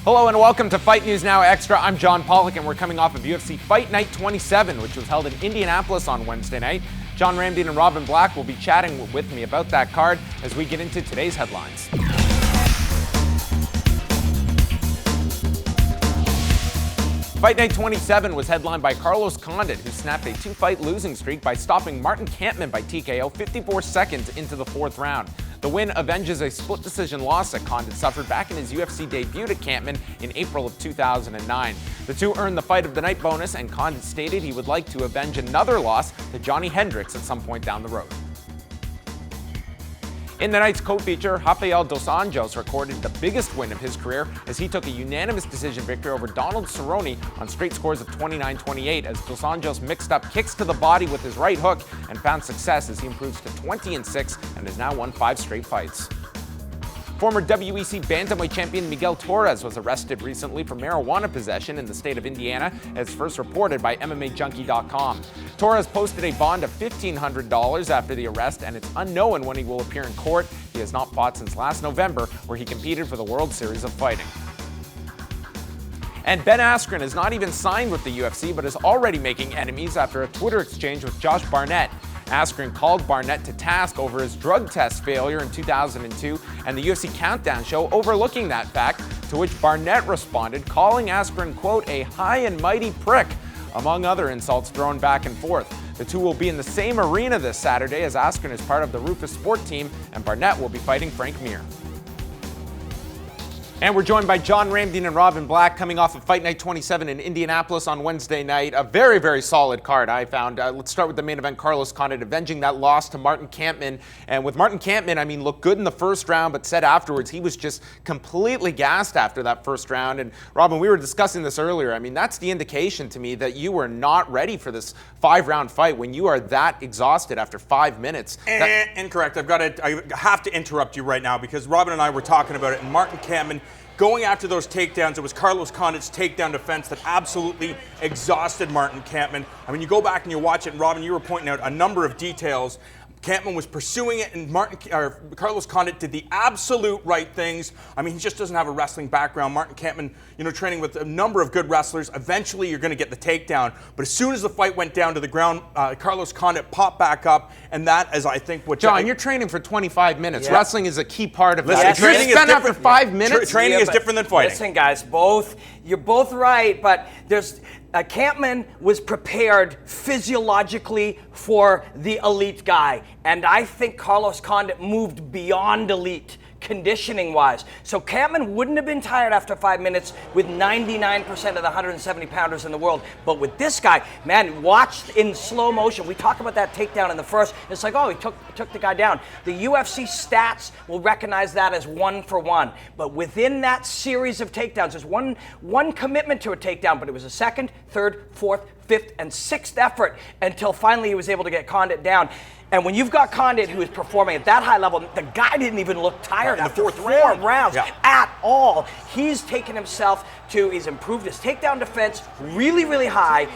Hello and welcome to Fight News Now Extra. I'm John Pollock and we're coming off of UFC Fight Night 27, which was held in Indianapolis on Wednesday night. John Ramdine and Robin Black will be chatting with me about that card as we get into today's headlines. Fight Night 27 was headlined by Carlos Condit, who snapped a two-fight losing streak by stopping Martin Kampmann by TKO 54 seconds into the fourth round. The win avenges a split decision loss that Condit suffered back in his UFC debut to Kampmann in April of 2009. The two earned the Fight of the Night bonus, and Condit stated he would like to avenge another loss to Johnny Hendricks at some point down the road. In the night's co-feature, Rafael dos Anjos recorded the biggest win of his career as he took a unanimous decision victory over Donald Cerrone on straight scores of 29-28 as dos Anjos mixed up kicks to the body with his right hook and found success as he improves to 20-6 and has now won 5 straight fights. Former WEC bantamweight champion Miguel Torres was arrested recently for marijuana possession in the state of Indiana, as first reported by MMAJunkie.com. Torres posted a bond of $1,500 after the arrest, and it's unknown when he will appear in court. He has not fought since last November, where he competed for the World Series of Fighting. And Ben Askren is not even signed with the UFC, but is already making enemies after a Twitter exchange with Josh Barnett. Askren called Barnett to task over his drug test failure in 2002 and the UFC Countdown show overlooking that fact, to which Barnett responded, calling Askren, quote, a high and mighty prick, among other insults thrown back and forth. The two will be in the same arena this Saturday as Askren is part of the Rufus Sport team and Barnett will be fighting Frank Mir. And we're joined by John Ramdine and Robin Black coming off of Fight Night 27 in Indianapolis on Wednesday night. A very, very solid card, I found. Let's start with the main event, Carlos Condit avenging that loss to Martin Kampmann. And with Martin Kampmann, I mean, looked good in the first round, but said afterwards he was just completely gassed after that first round. And Robin, we were discussing this earlier. I mean, that's the indication to me that you were not ready for this 5-round fight when you are that exhausted after 5 minutes. Incorrect. I have to interrupt you right now because Robin and I were talking about it, and Martin Kampmann going after those takedowns, it was Carlos Condit's takedown defense that absolutely exhausted Martin Kampmann. I mean, you go back and you watch it, and Robin, you were pointing out a number of details. Kampmann was pursuing it, and Carlos Condit did the absolute right things. I mean, he just doesn't have a wrestling background. Martin Kampmann, training with a number of good wrestlers. Eventually, you're going to get the takedown. But as soon as the fight went down to the ground, Carlos Condit popped back up, and that is, I think, what John, you're training for 25 minutes. Yeah. Wrestling is a key part of that. Yes, training is different after 5 minutes. Training is different than fighting. Listen, guys, you're both right, but there's. Kampmann was prepared physiologically for the elite guy, and I think Carlos Condit moved beyond elite conditioning-wise. So Kampmann wouldn't have been tired after 5 minutes with 99% of the 170-pounders in the world. But with this guy, man, watched in slow motion. We talk about that takedown in the first. It's like, oh, he took the guy down. The UFC stats will recognize that as 1 for 1. But within that series of takedowns, there's one commitment to a takedown, but it was a second, third, fourth, fifth, and sixth effort until finally he was able to get Condit down. And when you've got Condit who is performing at that high level, the guy didn't even look tired after 4 rounds at all. He's taken himself he's improved his takedown defense really, really high.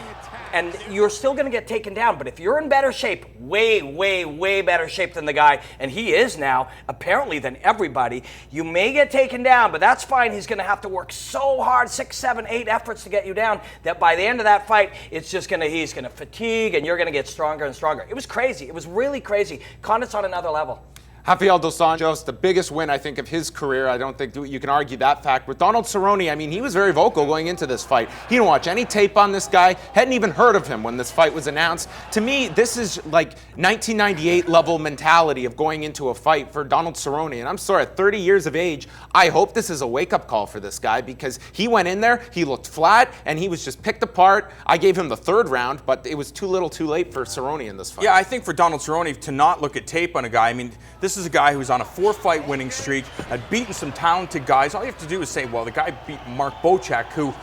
And you're still going to get taken down. But if you're in better shape, way, way, way better shape than the guy, and he is now, apparently, than everybody, you may get taken down, but that's fine. He's going to have to work so hard, 6, 7, 8 efforts to get you down, that by the end of that fight, he's going to fatigue, and you're going to get stronger and stronger. It was crazy. It was really crazy. Condit's on another level. Rafael dos Anjos, the biggest win, I think, of his career. I don't think you can argue that fact. With Donald Cerrone, I mean, he was very vocal going into this fight. He didn't watch any tape on this guy, hadn't even heard of him when this fight was announced. To me, this is like 1998 level mentality of going into a fight for Donald Cerrone. And I'm sorry, at 30 years of age, I hope this is a wake-up call for this guy because he went in there, he looked flat, and he was just picked apart. I gave him the 3rd round, but it was too little too late for Cerrone in this fight. Yeah, I think for Donald Cerrone to not look at tape on a guy, I mean, this is a guy who's on a 4-fight winning streak, had beaten some talented guys. All you have to do is say, well, the guy beat Mark Bocek, who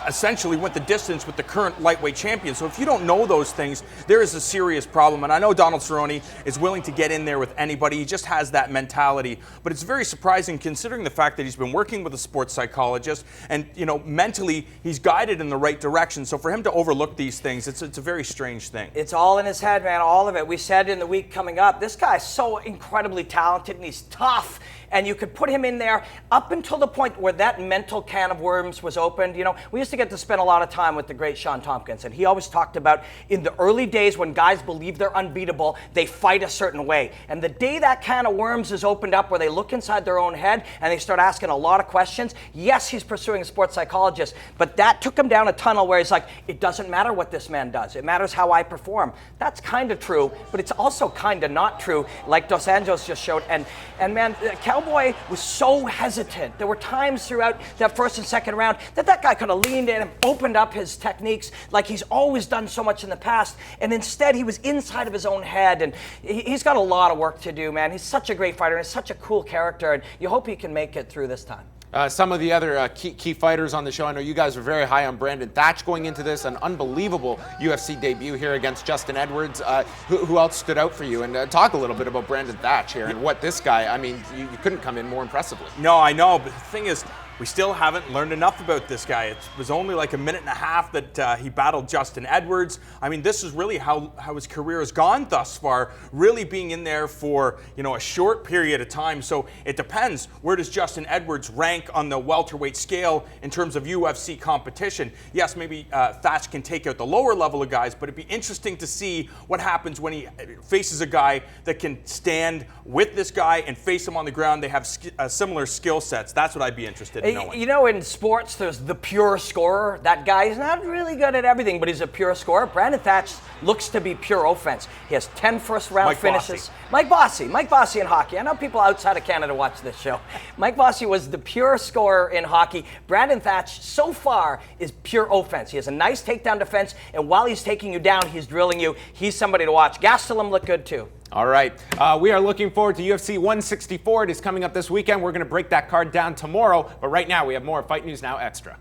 essentially went the distance with the current lightweight champion. So if you don't know those things, there is a serious problem. And I know Donald Cerrone is willing to get in there with anybody. He just has that mentality. But it's very surprising considering the fact that he's been working with a sports psychologist and, you know, mentally he's guided in the right direction. So for him to overlook these things, it's a very strange thing. It's all in his head, man, all of it. We said in the week coming up, this guy's so incredibly talented and he's tough. And you could put him in there up until the point where that mental can of worms was opened. You know, we used to get to spend a lot of time with the great Sean Tompkins, and he always talked about in the early days when guys believe they're unbeatable, they fight a certain way. And the day that can of worms is opened up where they look inside their own head and they start asking a lot of questions, yes, he's pursuing a sports psychologist, but that took him down a tunnel where he's like, it doesn't matter what this man does. It matters how I perform. That's kind of true, but it's also kind of not true, like Dos Anjos just showed. And man, Cowboy was so hesitant. There were times throughout that first and second round that guy could have leaned in and opened up his techniques like he's always done so much in the past. And instead, he was inside of his own head. And he's got a lot of work to do, man. He's such a great fighter and he's such a cool character. And you hope he can make it through this time. Some of the other key fighters on the show, I know you guys were very high on Brandon Thatch going into this, an unbelievable UFC debut here against Justin Edwards. Who else stood out for you? And talk a little bit about Brandon Thatch here and what this guy, I mean, you couldn't come in more impressively. No, I know, but the thing is, we still haven't learned enough about this guy. It was only like a minute and a half that he battled Justin Edwards. I mean, this is really how his career has gone thus far, really being in there for, you know, a short period of time. So it depends. Where does Justin Edwards rank on the welterweight scale in terms of UFC competition? Yes, maybe Thatch can take out the lower level of guys, but it'd be interesting to see what happens when he faces a guy that can stand with this guy and face him on the ground. They have similar skill sets. That's what I'd be interested in. You know, in sports, there's the pure scorer. That guy is not really good at everything, but he's a pure scorer. Brandon Thatch looks to be pure offense. He has 10 first-round finishes. Mike Bossy in hockey. I know people outside of Canada watch this show. Mike Bossy was the pure scorer in hockey. Brandon Thatch, so far, is pure offense. He has a nice takedown defense, and while he's taking you down, he's drilling you. He's somebody to watch. Gastelum looked good, too. All right. We are looking forward to UFC 164. It is coming up this weekend. We're going to break that card down tomorrow. But right now, we have more Fight News Now Extra.